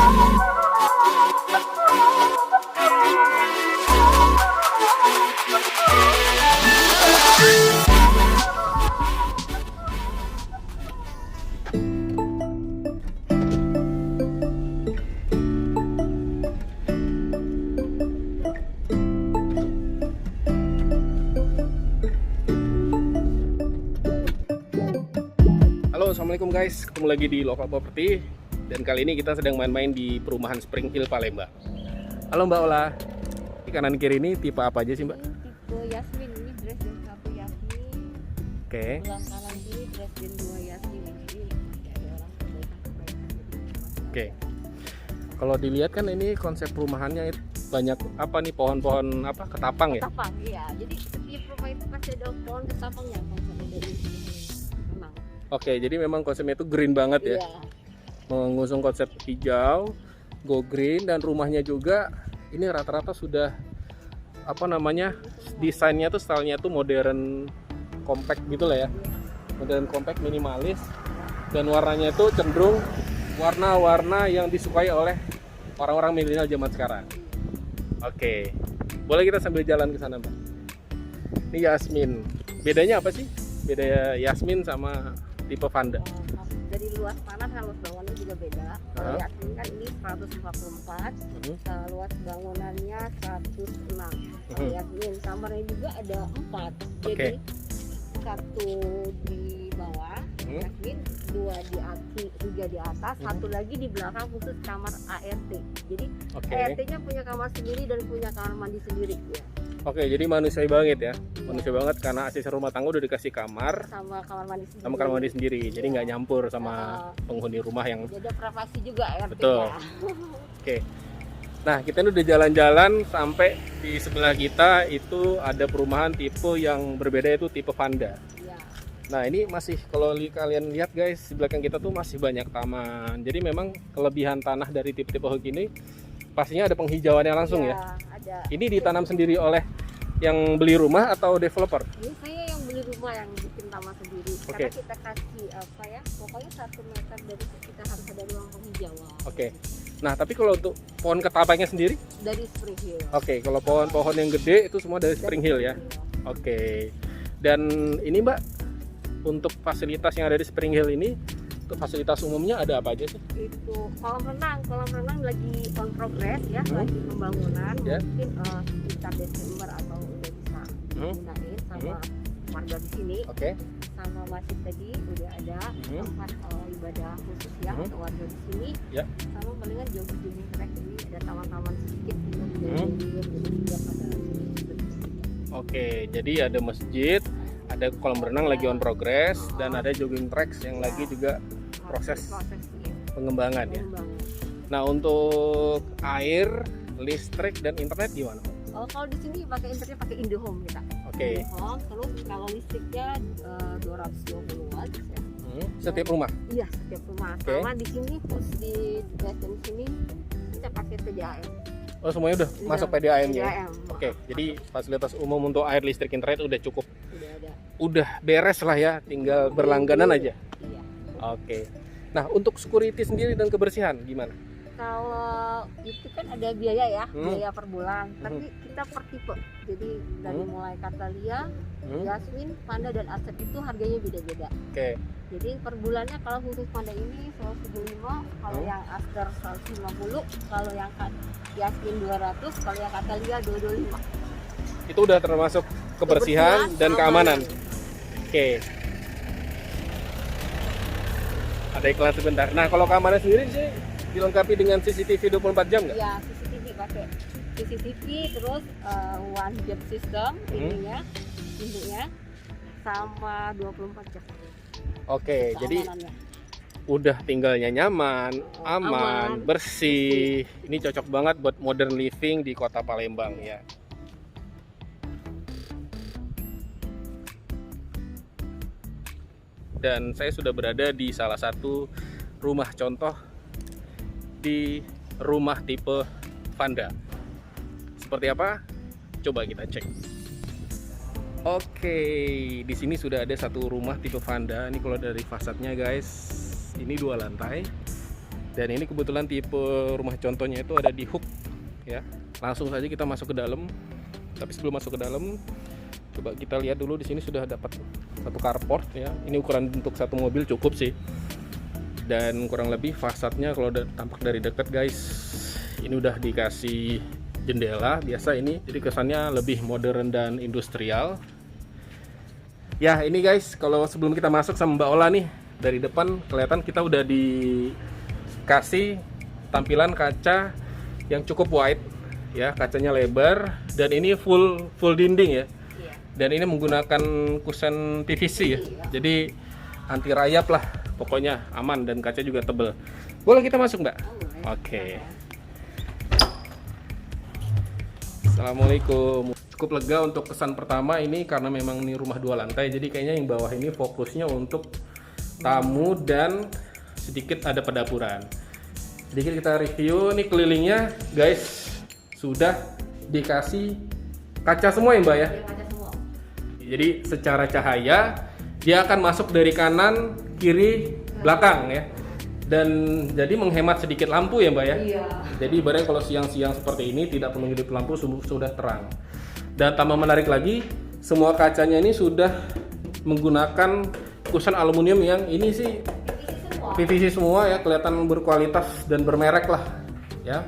Halo, assalamualaikum guys, ketemu lagi di Lokal Property. Dan kali ini kita sedang main-main di perumahan Spring Hill Palembang. Halo Mbak Ola, di kanan kiri ini tipe apa aja sih Mbak? Ini tipe Yasmin, ini Dresden 1 Yasmin. Oke. Sebelah kanan kiri Dresden 2 Yasmin. Ini ada orang Oke. Kalau dilihat kan ini konsep perumahannya banyak apa nih, pohon-pohon apa, ketapang ya? ketapang, iya. Jadi setiap rumah itu pasti ada pohon ketapangnya, konsepnya dari memang. Oke, jadi memang konsepnya itu green banget ya. Iya. Mengusung konsep hijau, go green, dan rumahnya juga ini rata-rata sudah apa namanya, desainnya tuh, stylenya tuh modern compact gitu lah ya. Modern compact, minimalis, dan warnanya itu cenderung warna-warna yang disukai oleh orang-orang milenial zaman sekarang. Oke, boleh kita sambil jalan ke sana Mbak. Ini Yasmin, bedanya apa sih? Beda Yasmin sama tipe Vanda? Dari luas tanah kan luas bangunannya juga beda. Kalau Yasmin kan ini 154, luas bangunannya 106. Kalau Yasmin kamarnya juga ada 4. Jadi satu di bawah, Yasmin, 2 di atas, 3 di atas, satu lagi di belakang khusus kamar ART. Jadi ART-nya punya kamar sendiri dan punya kamar mandi sendiri ya. Oke, jadi manusiawi banget ya. Manusiawi banget karena asisten rumah tangga udah dikasih kamar sama kamar mandi sendiri. sama kamar mandi sendiri. Jadi nggak nyampur sama penghuni rumah yang jadi ada privasi juga ART-nya. betul. Oke. Nah, kita ini udah jalan-jalan sampai di sebelah kita itu ada perumahan tipe yang berbeda, itu tipe Vanda. Iya. Nah, ini masih, kalau kalian lihat guys, di belakang kita tuh masih banyak taman. Jadi memang kelebihan tanah dari tipe-tipe ini pastinya ada penghijauannya langsung ya. Ada. Ini ditanam sendiri oleh yang beli rumah atau developer? Ini saya yang beli rumah yang bikin taman sendiri. Karena kita kasih apa ya, pokoknya 1 meter dari kita harus ada ruang penghijauan. Oke. Nah, tapi kalau untuk pohon ketapangnya sendiri? Dari Spring Hill. Oke, kalau pohon-pohon yang gede itu semua dari Spring Hill ya. Oke. Dan ini Mbak, untuk fasilitas yang ada di Spring Hill ini, untuk fasilitas umumnya ada apa aja sih? Itu kolam renang lagi on progress ya, lagi pembangunan. Mungkin sekitar Desember atau udah bisa gunain sama warga di sini. Sama masjid tadi udah ada tempat ibadah khusus ya untuk warga di sini. Sama palingan jogging track ini ada taman-taman sedikit Oke, jadi ada masjid, ada kolam renang lagi on progress, dan ada jogging tracks yang lagi juga proses pengembangan ya. Nah, untuk air, listrik, dan internet gimana? Kalau di sini pakai internet pakai Indihome kita. Indihome, terus kalau listriknya 220 watt ya. Setiap rumah? Iya, setiap rumah. Sama di sini terus di Dresden sini kita pakai PDAM. Oh, semuanya udah masuk PDAM ya? Oke, jadi fasilitas umum untuk air, listrik, internet udah cukup. Udah ada. Udah beres lah ya, tinggal berlangganan aja. Iya. Oke. Nah, untuk security sendiri dan kebersihan gimana? Kalau itu kan ada biaya ya, biaya per bulan. Tapi kita per tipe. Jadi dari mulai Catalia, Yasmin, Vanda, dan Asep itu harganya beda-beda. Jadi per bulannya kalau khusus Vanda ini 175, kalau yang Aster 150, kalau yang Yasmin 200, kalau yang Catalia 225. Itu udah termasuk kebersihan dan keamanan. Ada iklan sebentar. Nah, kalau keamanan sendiri sih dilengkapi dengan CCTV 24 jam nggak? Ya, CCTV pakai CCTV, terus one gap system ininya, sama 24 jam. Jadi udah tinggalnya nyaman, aman, bersih. Ini cocok banget buat modern living di kota Palembang ya. Dan saya sudah berada di salah satu rumah contoh di rumah tipe Vanda. Seperti apa? Coba kita cek. Oke, di sini sudah ada satu rumah tipe Vanda. Ini kalau dari fasadnya guys, ini 2 lantai. Dan ini kebetulan tipe rumah contohnya itu ada di Hook ya. Langsung saja kita masuk ke dalam. Tapi sebelum masuk ke dalam, coba kita lihat dulu di sini sudah dapat satu carport ya. Ini ukuran untuk satu mobil cukup sih. Dan kurang lebih fasadnya kalau tampak dari dekat guys, ini udah dikasih jendela biasa ini. Jadi kesannya lebih modern dan industrial. Ya ini guys, kalau sebelum kita masuk sama Mbak Ola nih, dari depan kelihatan kita udah dikasih tampilan kaca yang cukup wide ya, kacanya lebar dan ini full dinding ya. Dan ini menggunakan kusen PVC ya. Jadi anti rayap lah, pokoknya aman dan kaca juga tebel. Boleh kita masuk, Mbak? Oke. Assalamualaikum. Cukup lega untuk kesan pertama ini karena memang ini rumah 2 lantai. Jadi kayaknya yang bawah ini fokusnya untuk tamu dan sedikit ada pedapuran. Sedikit kita review nih kelilingnya, guys. Sudah dikasih kaca semua ya Mbak ya? Kaca semua. Jadi secara cahaya dia akan masuk dari kanan, kiri, belakang ya. Dan jadi menghemat sedikit lampu ya Mbak ya? Iya. Jadi ibaratnya kalau siang-siang seperti ini tidak perlu ngedip lampu, sudah terang. Dan tambah menarik lagi, semua kacanya ini sudah menggunakan kusen aluminium yang ini sih PVC semua ya, kelihatan berkualitas dan bermerek lah ya.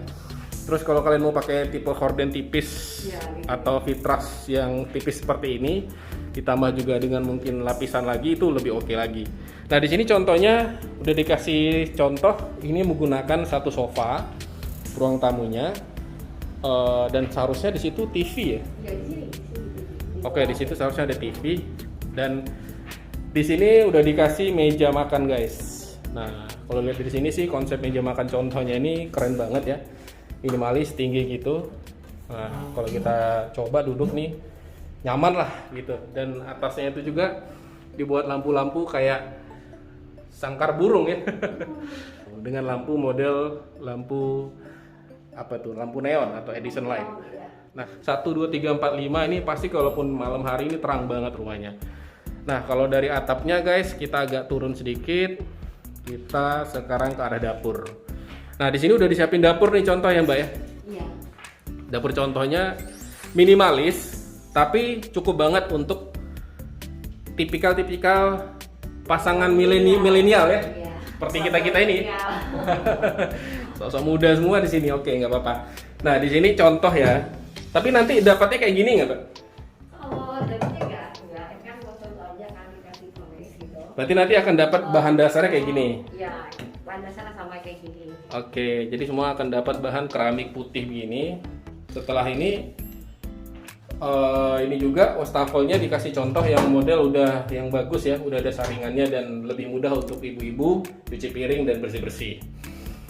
Terus kalau kalian mau pakai tipe horden tipis ya, gitu, atau vitras yang tipis seperti ini, ditambah juga dengan mungkin lapisan lagi, itu lebih oke lagi. Nah di sini contohnya udah dikasih contoh, ini menggunakan satu sofa ruang tamunya, dan seharusnya di situ TV ya. Oke, di situ seharusnya ada TV dan di sini udah dikasih meja makan guys. Nah kalau lihat di sini sih konsep meja makan contohnya ini keren banget ya. Minimalis, tinggi gitu. Nah, kalau kita coba duduk nih, nyaman lah gitu. Dan atasnya itu juga dibuat lampu-lampu kayak sangkar burung ya. Dengan lampu model lampu apa tuh? Lampu neon atau Edison light. Nah, 1 2 3 4 5 ini pasti kalaupun malam hari ini terang banget rumahnya. Nah, kalau dari atapnya guys, kita agak turun sedikit. Kita sekarang ke arah dapur. Nah di sini udah disiapin dapur nih contoh ya Mbak ya. Iya. Dapur contohnya minimalis, tapi cukup banget untuk tipikal pasangan milenial ya. Iya. Seperti kita ini. Sosok muda semua di sini, oke nggak apa-apa. Nah di sini contoh ya. Tapi nanti dapatnya kayak gini nggak Mbak? Oh dapatnya nggak, kan contoh aja kan dikasih tulis gitu. Berarti nanti akan dapat bahan dasarnya kayak gini. Iya, bahan dasarnya sama kayak gini. Oke, jadi semua akan dapat bahan keramik putih begini. Setelah ini juga wastafelnya dikasih contoh yang model udah yang bagus ya, udah ada saringannya dan lebih mudah untuk ibu-ibu cuci piring dan bersih-bersih.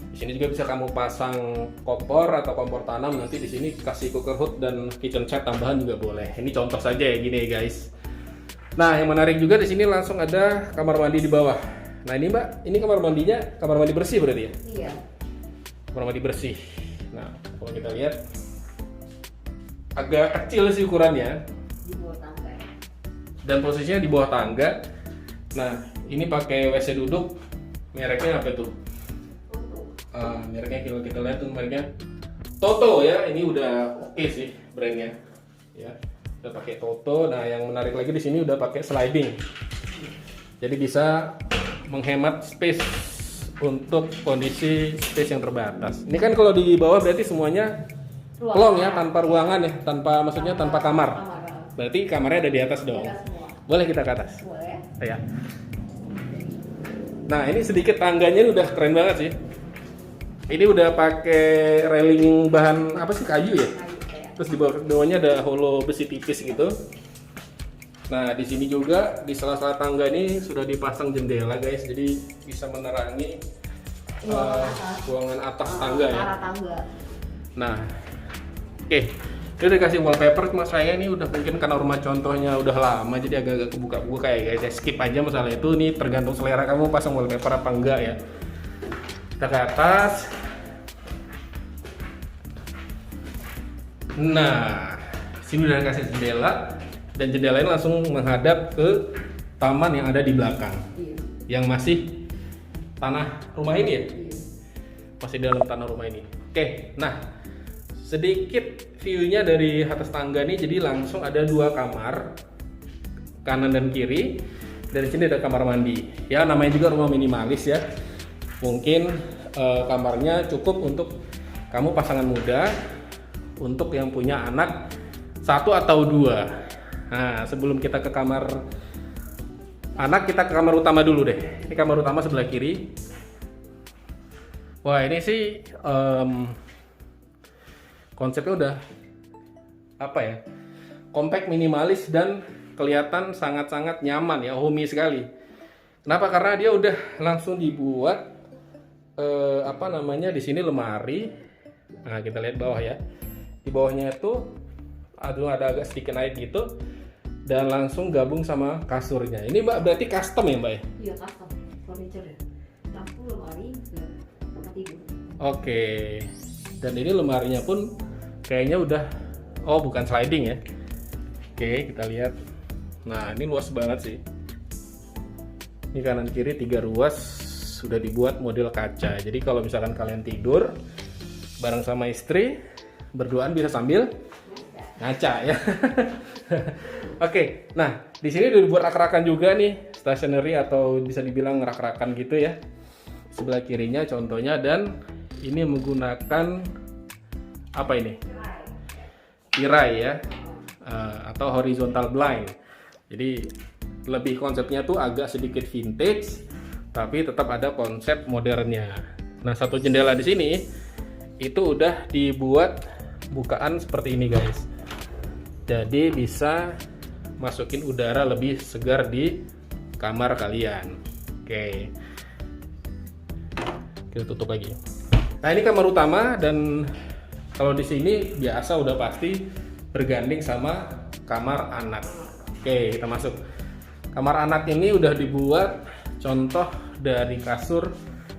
Di sini juga bisa kamu pasang kompor atau kompor tanam, nanti di sini kasih cooker hood dan kitchen set tambahan juga boleh. Ini contoh saja ya gini guys. Nah, yang menarik juga di sini langsung ada kamar mandi di bawah. Nah, ini Mbak, ini kamar mandinya kamar mandi bersih berarti ya? Iya. Kamar mandi bersih. Nah, kalau kita lihat agak kecil sih ukurannya. Di bawah tangga. Dan posisinya di bawah tangga. Nah, ini pakai WC duduk. Mereknya apa tuh? Mereknya kalau kita lihat tuh mereknya Toto ya. Ini udah oke sih brandnya. Ya, udah pakai Toto. Nah, yang menarik lagi di sini udah pakai sliding. Jadi bisa menghemat space untuk kondisi space yang terbatas. Ini kan kalau di bawah berarti semuanya pelong ya, tanpa ruangan ya, maksudnya tanpa kamar. Berarti kamarnya ada di atas dong. Boleh kita ke atas? Boleh. Ya. Nah ini sedikit tangganya udah keren banget sih. Ini udah pakai railing bahan apa sih, kayu ya? Terus di bawahnya ada holo besi tipis gitu. Nah di sini juga di sela-sela tangga ini sudah dipasang jendela guys, jadi bisa menerangi ruangan atas tangga ya. Nah, oke, ini udah kasih wallpaper, cuma saya ini udah mungkin karena rumah contohnya udah lama jadi agak-agak kebuka-buka kayak guys. Skip aja masalah itu, nih tergantung selera kamu pasang wallpaper apa enggak ya. Kita ke atas. Nah, sini udah kasih jendela. Dan jendela ini langsung menghadap ke taman yang ada di belakang, yang masih tanah rumah ini ya. masih dalam tanah rumah ini. Oke, nah sedikit view-nya dari atas tangga nih. Jadi langsung ada 2 kamar, kanan dan kiri. Dari sini ada kamar mandi. Ya namanya juga rumah minimalis ya. Mungkin kamarnya cukup untuk kamu pasangan muda, untuk yang punya anak 1 atau 2. Nah sebelum kita ke kamar anak, kita ke kamar utama dulu deh. Ini kamar utama sebelah kiri. Wah ini sih konsepnya udah apa ya, compact, minimalis, dan kelihatan sangat-sangat nyaman ya, homey sekali. Kenapa? Karena dia udah langsung dibuat di sini lemari. Nah kita lihat bawah ya, di bawahnya itu ada agak sedikit naik gitu, dan langsung gabung sama kasurnya. Ini Mbak berarti custom ya Mbak ya? Iya custom, furniture ya. Lampu, lemari, tempat tidur. Oke, dan ini lemarinya pun kayaknya udah, bukan sliding ya. Oke, kita lihat. Nah ini luas banget sih. Ini kanan kiri 3 ruas, sudah dibuat model kaca. Jadi kalau misalkan kalian tidur bareng sama istri, berduaan bisa sambil ngaca ya. Oke, nah di sini udah dibuat rak-rakan juga nih, stationery atau bisa dibilang rak-rakan gitu ya. Sebelah kirinya contohnya, dan ini menggunakan apa ini? Tirai ya, atau horizontal blind. Jadi lebih konsepnya tuh agak sedikit vintage, tapi tetap ada konsep modernnya. Nah satu jendela di sini itu udah dibuat bukaan seperti ini guys. Jadi bisa masukin udara lebih segar di kamar kalian. Oke, kita tutup lagi. Nah ini kamar utama, dan kalau di sini biasa udah pasti berganding sama kamar anak. Oke, kita masuk. Kamar anak ini udah dibuat contoh dari kasur.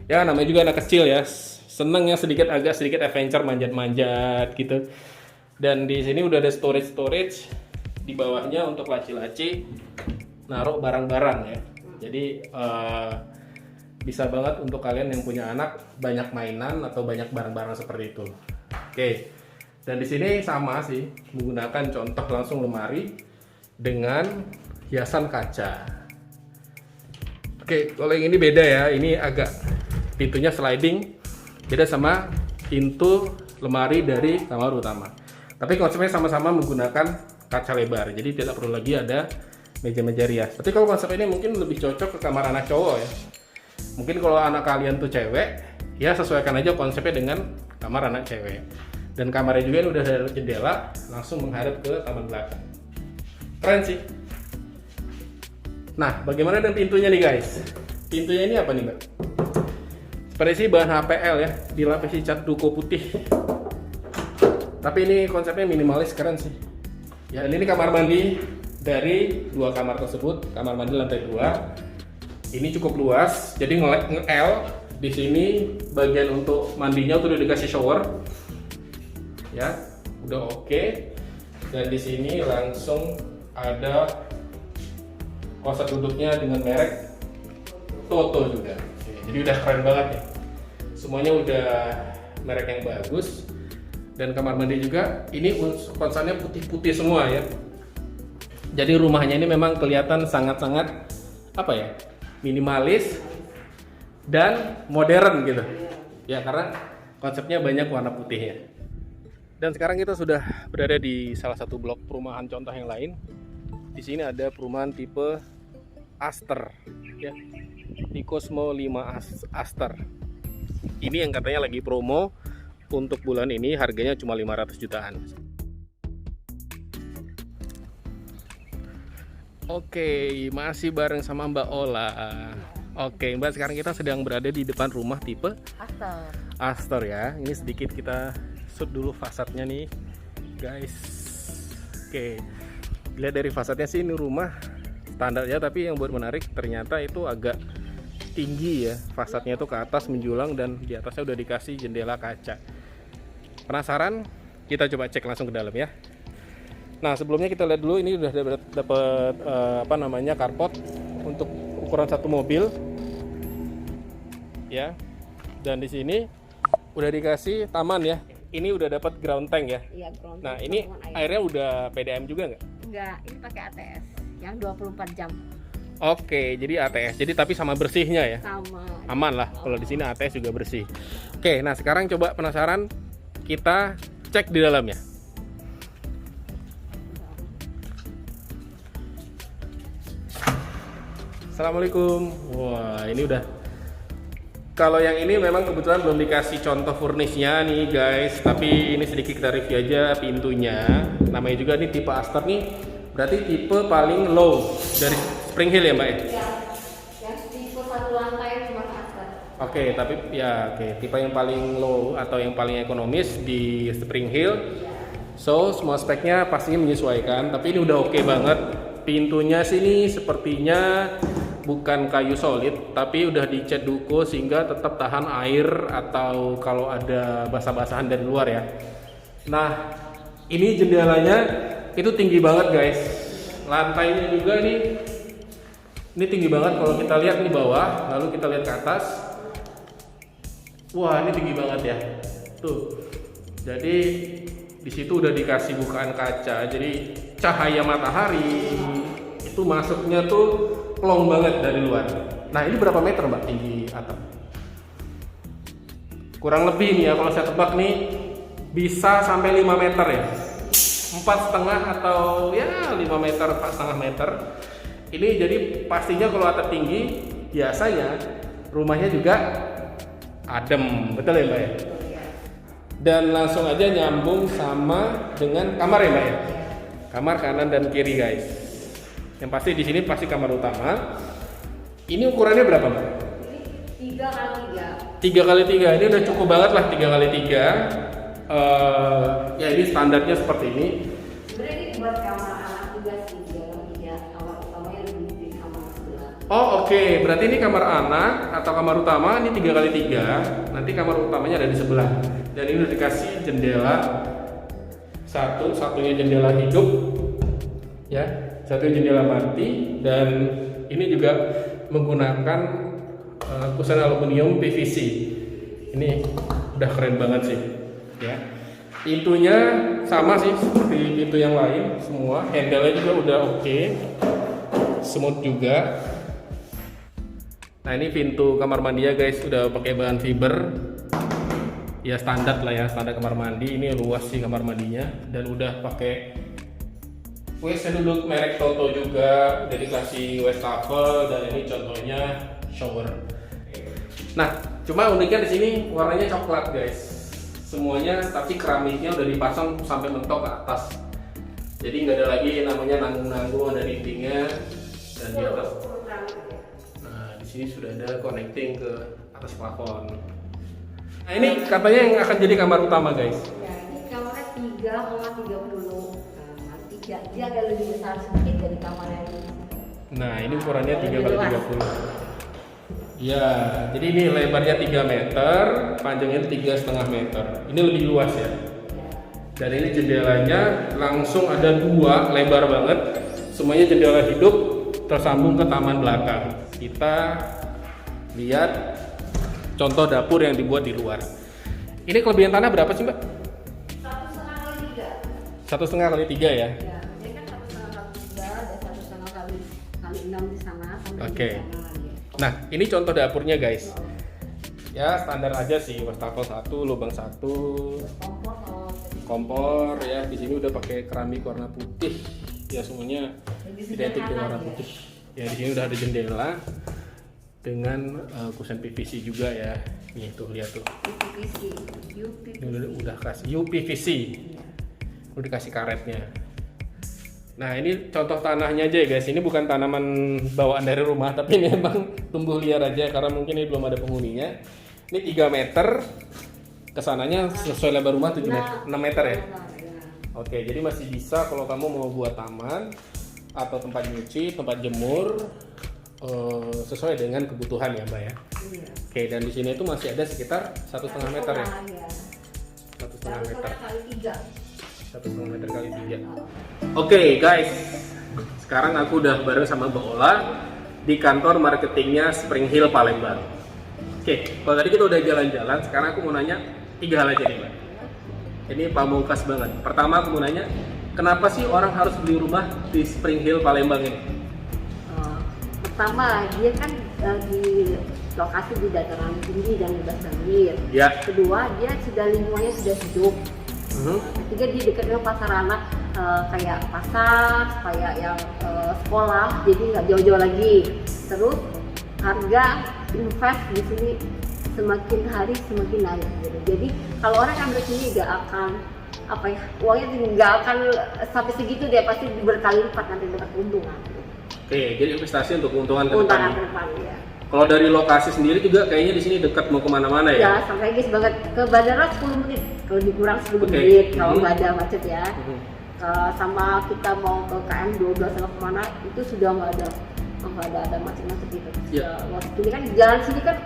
Ya namanya juga anak kecil ya, seneng ya agak sedikit adventure, manjat-manjat gitu. Dan di sini udah ada storage di bawahnya untuk laci-laci naruh barang-barang ya. Jadi bisa banget untuk kalian yang punya anak, banyak mainan atau banyak barang-barang seperti itu. Oke. Dan di sini sama sih, menggunakan contoh langsung lemari dengan hiasan kaca. Oke, kalau yang ini beda ya. Ini agak pintunya sliding, beda sama pintu lemari dari kamar utama. Tapi konsepnya sama-sama menggunakan kaca lebar, jadi tidak perlu lagi ada meja-meja rias. Tapi kalau konsep ini mungkin lebih cocok ke kamar anak cowok ya. Mungkin kalau anak kalian tuh cewek, ya sesuaikan aja konsepnya dengan kamar anak cewek. Dan kamarnya juga ini udah ada jendela, langsung menghadap ke taman belakang. Keren sih. Nah, bagaimana dengan pintunya nih guys? Pintunya ini apa nih Mbak? Seperti sih bahan HPL ya, dilapisi cat duko putih. Tapi ini konsepnya minimalis, keren sih. Ya, ini kamar mandi dari 2 kamar tersebut, kamar mandi lantai 2. Ini cukup luas, jadi nge-L. Di sini bagian untuk mandinya tuh udah dikasih shower. Ya, udah oke. Dan di sini langsung ada kloset duduknya dengan merek Toto juga. Jadi udah keren banget ya. Semuanya udah merek yang bagus. Dan kamar mandi juga ini konsennya putih-putih semua ya. Jadi rumahnya ini memang kelihatan sangat-sangat apa ya, minimalis dan modern gitu. Ya karena konsepnya banyak warna putih ya. Dan sekarang kita sudah berada di salah satu blok perumahan contoh yang lain. Di sini ada perumahan tipe Aster ya. Di Cosmo 5 Aster. Ini yang katanya lagi promo untuk bulan ini, harganya cuma 500 jutaan. Oke, masih bareng sama Mbak Ola. Oke, Mbak, sekarang kita sedang berada di depan rumah tipe Aster ya. Ini sedikit kita shoot dulu fasadnya nih, guys. Oke, lihat dari fasadnya sih ini rumah standar ya, tapi yang buat menarik ternyata itu agak tinggi ya, fasadnya itu ke atas menjulang, dan di atasnya udah dikasih jendela kaca. Penasaran? Kita coba cek langsung ke dalam ya. Nah sebelumnya kita lihat dulu, ini udah dapat carport untuk ukuran satu mobil ya. Dan di sini udah dikasih taman ya. Ini udah dapat ground tank ya. Iya, ground Nah tank ini sama airnya udah PDAM juga nggak? Enggak, ini pakai ATS yang 24 jam. Oke, jadi ATS. Jadi tapi sama bersihnya ya. Sama. Aman lah. Kalau di sini ATS juga bersih. Oke, nah sekarang coba penasaran, kita cek di dalamnya. Assalamualaikum. Wah, ini udah. Kalau yang ini memang kebetulan belum dikasih contoh furnisnya nih guys, tapi ini sedikit kita review aja pintunya. Namanya juga nih tipe Aster nih, berarti tipe paling low dari Spring Hill ya Mbak ya? Ya, yang tipe satu lantai cuma Aster. Oke, tapi ya tipe yang paling low atau yang paling ekonomis di Spring Hill. So semua speknya pastinya menyesuaikan, tapi ini udah oke banget. Pintunya sini sepertinya bukan kayu solid, tapi udah dicat duko sehingga tetap tahan air atau kalau ada basah-basahan dari luar ya. Nah, ini jendelanya itu tinggi banget guys. Lantainya juga ini tinggi banget kalau kita lihat di bawah, lalu kita lihat ke atas. Wah, ini tinggi banget ya. Tuh. Jadi di situ udah dikasih bukaan kaca, jadi cahaya matahari itu masuknya tuh plong banget dari luar. Nah ini berapa meter Mbak tinggi atap? Kurang lebih nih ya kalau saya tebak nih bisa sampai 5 meter ya, 4,5 atau ya 5 meter, 4,5 meter. Ini jadi pastinya kalau atap tinggi biasanya rumahnya juga adem, betul ya Mbak ya? Dan langsung aja nyambung sama dengan kamar ya Mbak ya? Kamar kanan dan kiri guys. Yang pasti di sini pasti kamar utama. Ini ukurannya berapa Mbak? Ini 3x3. 3x3, ini udah cukup banget lah 3x3. Ya ini standarnya seperti ini. Sebenarnya ini buat kamar anak juga sih, ya kamar utamanya lebih di kamar sebelah. Oh oke, berarti ini kamar anak atau kamar utama ini 3x3. Nanti kamar utamanya ada di sebelah. Dan ini udah dikasih jendela satunya jendela hidup ya, satu jendela mati, dan ini juga menggunakan kusen aluminium PVC. Ini udah keren banget sih ya. Pintunya sama sih seperti pintu yang lain semua, handle-nya juga udah oke, smooth juga. Nah ini pintu kamar mandi ya guys, udah pakai bahan fiber ya, standar lah ya, standar kamar mandi. Ini luas sih kamar mandinya, dan udah pakai WC duduk merek Toto juga, udah dikasih wastafel, dan ini contohnya shower. Nah, cuma uniknya di sini warnanya coklat guys, semuanya, tapi keramiknya udah dipasang sampai mentok ke atas. Jadi nggak ada lagi namanya nanggung-nanggung ada dindingnya dan di atas. Nah, di sini sudah ada connecting ke atas plafon. Nah ini katanya yang akan jadi kamar utama guys. Ya, ini kamarnya 3,30. Dia agak lebih besar sedikit dari kamar yang ini. Nah ini ukurannya 3x30. Ya, jadi ini lebarnya 3 meter, panjangnya 3,5 meter. Ini lebih luas ya. Dan ini jendelanya langsung ada 2, lebar banget. Semuanya jendela hidup tersambung ke taman belakang. Kita lihat contoh dapur yang dibuat di luar. Ini kelebihan tanah berapa sih Mbak? 1,5 kali 3 ya? Ya, ini kan 1,5 kali 3 dan 1,5 kali 6 di sana. Oke. Nah, ini contoh dapurnya guys. Ya, standar aja sih, wastafel 1, lubang 1, kompor ya. Di sini udah pakai keramik warna putih. Ya, semuanya identik dengan warna putih. Ya, di sini udah ada jendela dengan kusen PVC juga ya. Nih tuh lihat tuh. UPVC. Udah kasih UPVC. Udah dikasih karetnya. Nah ini contoh tanahnya aja ya guys. Ini bukan tanaman bawaan dari rumah, tapi ini emang tumbuh liar aja karena mungkin ini belum ada penghuninya. Ini 3 meter, kesananya sesuai lebar rumah 6 meter ya. Oke, jadi masih bisa kalau kamu mau buat taman atau tempat nyuci, tempat jemur, sesuai dengan kebutuhan ya Mbak ya. Iya. Oke, dan di sini itu masih ada sekitar 1,5 meter ya. 1,5 meter. 1,5 meter kali 3. Oke guys, sekarang aku udah bareng sama Mbak Ola di kantor marketingnya Spring Hill Palembang. Oke, kalau tadi kita udah jalan-jalan, sekarang aku mau nanya 3 hal aja nih Mbak. Ini pamungkas banget. Pertama aku mau nanya, kenapa sih orang harus beli rumah di Spring Hill Palembang ini? Pertama, dia kan di lokasi di dataran tinggi dan bebas banjir. Ya. Kedua, dia sudah lingkungannya sudah hidup. Ketiga, dia dekat dengan pasar anak, kayak pasar, kayak yang sekolah, jadi nggak jauh-jauh lagi. Terus harga invest di sini semakin hari semakin naik. Gitu. Jadi kalau orang yang sini nggak akan uangnya nggak akan sampai segitu, dia pasti berkali lipat nanti dapat keuntungan. Oke, jadi investasi untuk keuntungan ke Keuntungan depan. ke depan ya. Kalau dari lokasi sendiri juga kayaknya di sini dekat mau kemana-mana ya? Ya, sampai guys banget ke bandara 10 menit, kalau lebih kurang 10 Oke. menit kalau nggak ada macet ya. Mhm. Sama kita mau ke KM 12 atau kemana itu sudah nggak ada macet-macet gitu. Ya. Ini kan jalan sini kan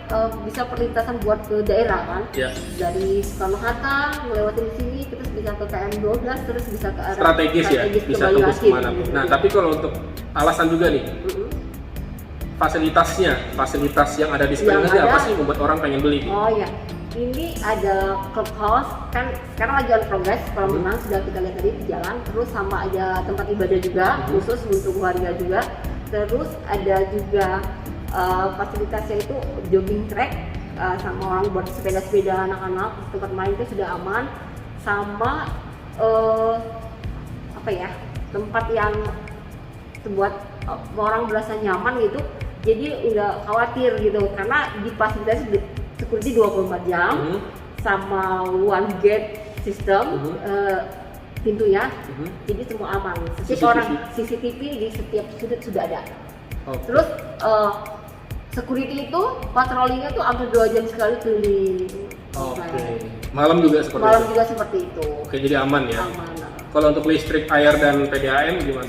bisa perlintasan buat ke daerah kan. Ya. Dari Soekarno Hatta melewati sini terus bisa ke KM 12 terus bisa ke arah Strategis ya, bisa ke tembus Banyuasin, kemana pun. gitu. Nah, tapi kalau untuk alasan juga nih, fasilitas yang ada di Spring Hill ini apa sih membuat orang pengen beli? Oh ya, ini ada clubhouse kan sekarang lagi on progress, kolam renang sudah kita lihat tadi di jalan, terus sama ada tempat ibadah juga khusus untuk warga juga, terus ada juga fasilitasnya itu jogging track sama orang buat sepeda-sepeda anak-anak, tempat main itu sudah aman, sama tempat yang buat orang berasa nyaman gitu. Jadi nggak khawatir gitu, karena di fasilitas security 24 jam sama one gate system pintunya, jadi semua aman. Setiap orang CCTV di setiap sudut sudah ada. Terus security itu patrolinya tuh hampir 2 jam sekali keliling. Malam juga seperti itu? Juga seperti itu. Oke, jadi aman ya? Aman. Kalau untuk listrik, air, dan PDAM gimana?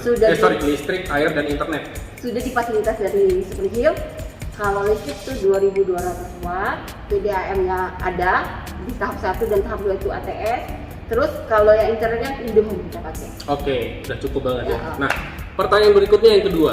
Listrik, air, dan internet? Sudah difasilitas dari Spring Hill. Kalau listrik itu 2200 watt, PDAM-nya ada di tahap 1 dan tahap 2 itu ATS. Terus kalau yang internetnya Indohome kita pakai. Oke, udah cukup banget ya. Nah, pertanyaan berikutnya yang kedua,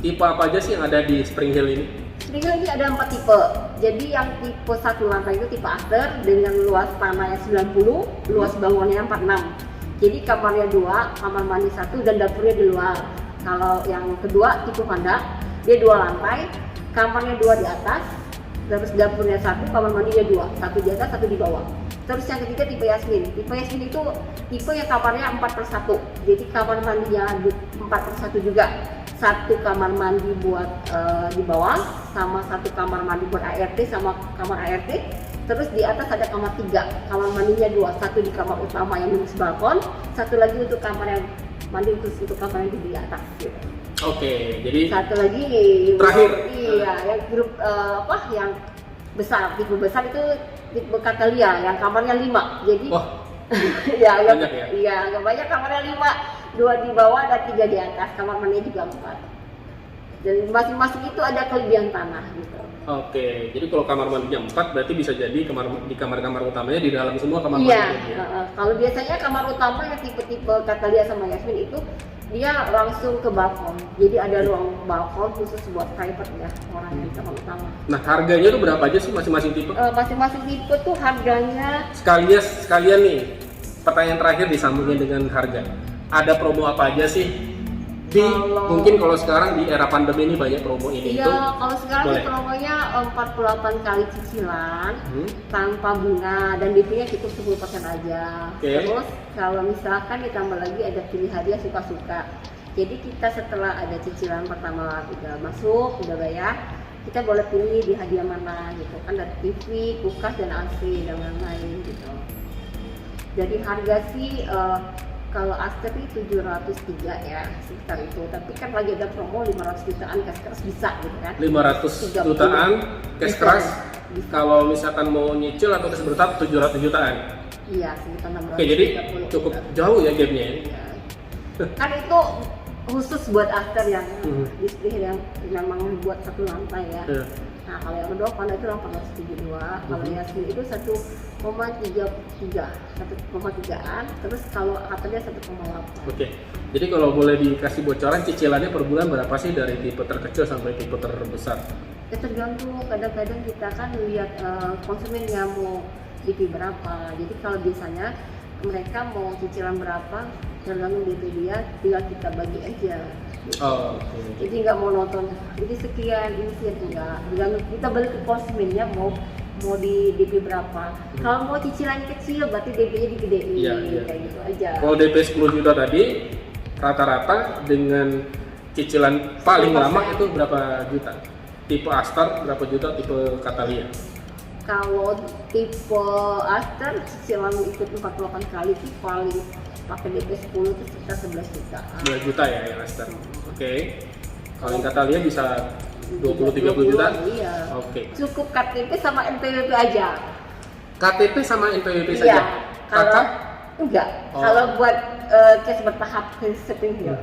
tipe apa aja sih yang ada di Spring Hill ini? Spring Hill ini ada 4 tipe. Jadi yang tipe 1 lantai itu tipe Aster dengan luas tanahnya 90, luas bangunannya 46. Jadi kamarnya 2, kamar mandi 1 dan dapurnya di luar. Kalau yang kedua tipe Panda, dia 2 lantai, kamarnya 2 di atas, terus dapurnya 1, kamar mandinya 2, 1 di atas, 1 di bawah. Terus yang ketiga tipe Yasmin. Tipe Yasmin itu tipe yang kamarnya 4/1. Jadi kamar mandinya 4/1 juga. 1 kamar mandi buat di bawah, sama 1 kamar mandi buat ART sama kamar ART. Terus di atas ada kamar 3, kamar mandinya 2, 1 di kamar utama yang di balkon, 1 lagi untuk kamar yang mandi untuk kamar yang di atas. Gitu. Oke, jadi 1 lagi terakhir. Iya, yang grup yang besar, tipe besar itu tipe Catalia yang kamarnya 5. Jadi ya, banyak ya? Iya, agak banyak, kamarnya 5, 2 di bawah dan 3 di atas, kamar mandinya juga 4. Dan masing-masing itu ada kelebihan tanah gitu. Oke, jadi kalau kamar mandinya 4 berarti bisa jadi di kamar-kamar utamanya di dalam semua kamar mandi. Iya, kalau biasanya kamar utama yang tipe-tipe Catalia sama Yasmin itu dia langsung ke balkon. Jadi ada ruang balkon khusus buat private ya orang yang kamar utama. Nah, harganya tuh berapa aja sih masing-masing tipe? Masing-masing tipe tuh harganya sekalian nih. Pertanyaan terakhir disambungin dengan harga. Ada promo apa aja sih? Mungkin kalau sekarang di era pandemi ini banyak promo ini itu. Iya, kalau sekarang di promonya 48 kali cicilan tanpa bunga dan DP-nya cukup 10% aja. Terus kalau misalkan ditambah lagi ada pilih hadiah suka-suka. Jadi kita setelah ada cicilan pertama udah masuk, udah bayar, kita boleh pilih di hadiah mana gitu kan, dari TV, kulkas dan AC dan lain-lain gitu. Jadi harga sih kalau Aster itu 703 ya sekitar itu, tapi kan lagi ada promo 500 jutaan cash keras bisa gitu kan. 500 jutaan cash keras. Kalau misalkan mau nyicil atau cash bertahap 700 jutaan. Iya, sekitar 600. Oke, jadi cukup jauh ya gapnya ya. Iya. Kan itu khusus buat Aster yang display yang memang buat 1 lantai ya. Nah, kalau yang kedua Panda itu 872, kalau Yasmin itu 1,3an, terus kalau Catalia 1,8. Oke, jadi kalau boleh dikasih bocoran cicilannya per bulan berapa sih dari tipe terkecil sampai tipe terbesar? Ya tergantung, kadang-kadang kita kan lihat konsumen yang mau DP berapa. Jadi kalau biasanya mereka mau cicilan berapa, tergantung DP dia, tinggal kita bagi aja. Oh, Jadi nggak mau nonton, jadi sekian ini sih enggak. Tergantung kita balik ke konsumennya mau di DP berapa. Kalau mau cicilan kecil berarti DP-nya digedein, kayak gitu aja. Kalau DP 10 juta tadi rata-rata dengan cicilan paling 10%. lama itu berapa juta? Tipe Astar berapa juta, tipe Catalia? Kalau tipe Aster cicilan ikut 48 kali itu paling pakai DP 10 itu sekitar 11 juta. 11 juta ya yang Astar. Oke. Kalau yang Catalia bisa 20-30 juta? Iya. Oke. Cukup KTP sama NPWP aja. KTP sama NPWP Iya. saja? Kalau Kakak? enggak. Oh. Kalau buat cash bertahap ke Spring Hill.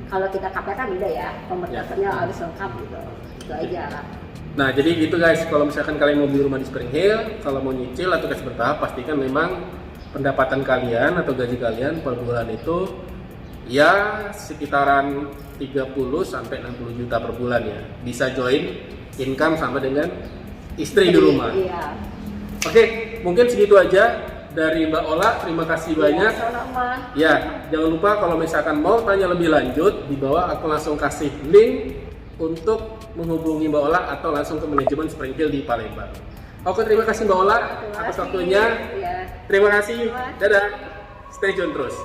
Kalau kita KPK kan beda ya. Pemberkasannya harus lengkap gitu. Itu aja. Nah, jadi gitu guys, kalau misalkan kalian mau beli rumah di Spring Hill, kalau mau nyicil atau cash bertahap, pastikan memang pendapatan kalian atau gaji kalian per bulan itu ya sekitaran 30 sampai 60 juta per bulan ya. Bisa join income sama dengan istri di rumah. Iya. Oke, mungkin segitu aja dari Mbak Ola. Terima kasih banyak. Sama-sama. Ya, jangan lupa kalau misalkan mau tanya lebih lanjut, di bawah aku langsung kasih link untuk menghubungi Mbak Ola atau langsung ke manajemen Spring Hill di Palembang. Oke, terima kasih Mbak Ola atas waktunya. Iya. Terima kasih. Dadah. Stay tune terus.